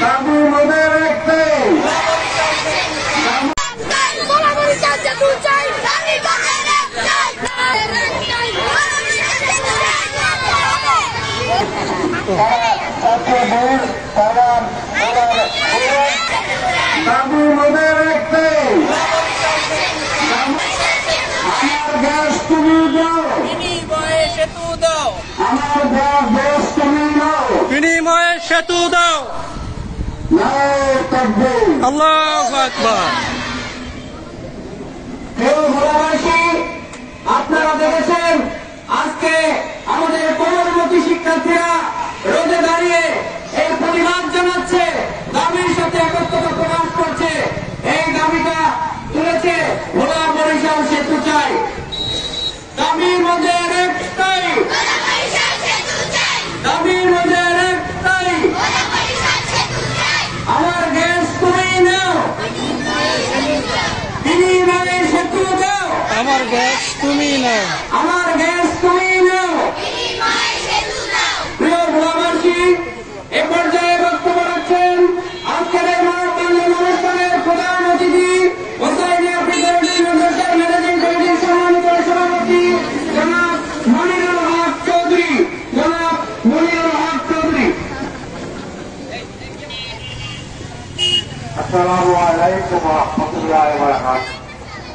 দাবি মোদের একটাই, দাবি মোদের একটাই, আমার গ্যাস তুমি দাও, বিনিময়ে সেতু দাও, আমার গ্যাস তুমি দাও, বিনিময়ে সেতু দাও। নারে তাকবীর। আল্লাহু আকবার। প্রিয় ভোলাবাসী, আপনারা দেখেছেন আজকে আমাদের কোমলমতি শিক্ষার্থীরা রোদে দাঁড়িয়ে এই প্রতিবাদ জানাচ্ছে, দাবির সাথে একত্রতা প্রকাশ করছে। এই দাবিটা তুলেছে ভোলা বরিশাল সেতু চাই। দাবির মধ্যে একটাই, দাবির মধ্যে একটাই, আমার গ্যাস তুমি নাও, বিনিময়ে সেতু দাও, আমার গ্যাস তুমি নাও, আমার গ্যাস তুমি নাও। প্রিয় ভোলাবাসী, এ পর্যায়ে বক্তব্য রাখছেন আজকের এই মানববন্ধন অনুষ্ঠানের প্রধান অতিথি হোসাইনিয়া ফিজারুল ইউনিভার্সিটির ম্যানেজিং কমিটির সম্মানিত সভাপতি জনাব মনিরুল হক চৌধুরী, জনাব মনিরুল হক চৌধুরী। আসসালামু আলাইকুম ওয়া রাহমাতুল্লাহি ওয়া বারাকাতুহু।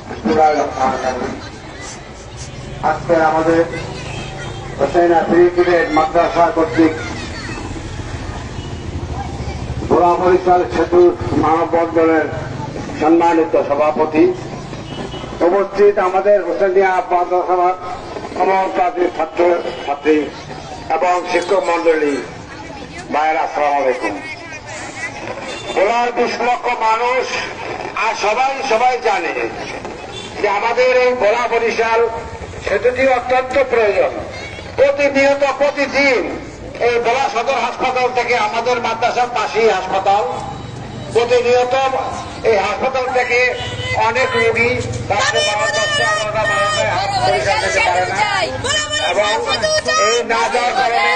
বিসমিল্লাহির রহমানির রহিম। আজকে আমাদের হোসেনা ক্রিকেট মাদ্রাসা কর্তৃক ভোলা বরিশাল সেতু মানববন্ধনের সম্মানিত সভাপতি, উপস্থিত আমাদের হোসেনিয়া মাদ্রাসার সমস্ত ছাত্র ছাত্রী এবং শিক্ষক মন্ডলী, ভাইয়েরা আসসালামু আলাইকুম। ভোলার 20 লক্ষ মানুষ আর সবাই জানে যে আমাদের এই ভোলা বরিশাল সেতুটি অত্যন্ত প্রয়োজন। প্রতিনিয়ত প্রতিদিন এই ভোলা সদর হাসপাতাল থেকে আমাদের মাদ্রাসার পাশেই হাসপাতাল, প্রতিনিয়ত এই হাসপাতাল থেকে অনেক রোগী এবং এই না যাওয়ার কারণে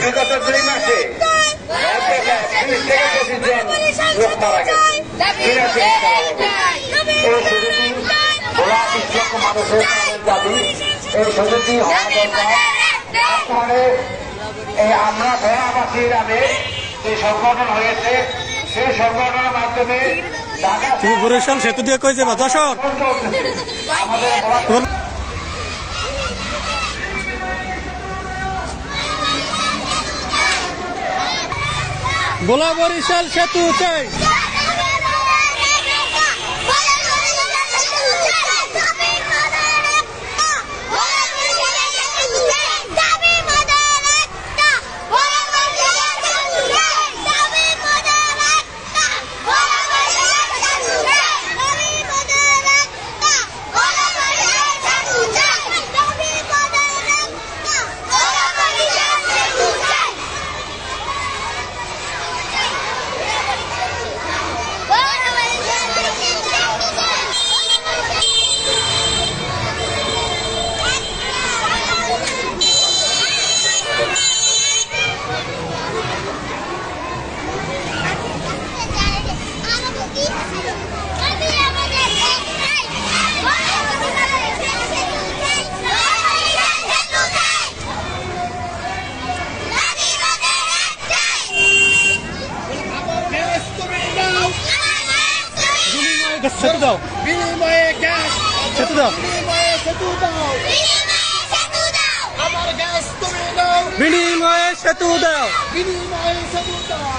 বিগত 2 মাসে 30 থেকে 25 জন লোক মারা গেছে। এই সেতুটি ভোলা 20 লক্ষ মানুষের দাবি, এই সেতুটি হওয়া দরকার। বর্তমানে এই আমরা ভোলাবাসীর নামে যে সংগঠন হয়েছে, সেই সংগঠনের মাধ্যমে তুমি বরিশাল সেতু দিয়ে কই যাবা? দর্শক আমাদের ভোলা বরিশাল সেতু চাই। সেতু দাও, বিনিময়ে গ্যাস সেতু দাও, বিনিময়ে সেতু দাও, আমার গ্যাস তুমি দাও, বিনিময়ে সেতু দাও। বিনিময়ে সেতু দাও।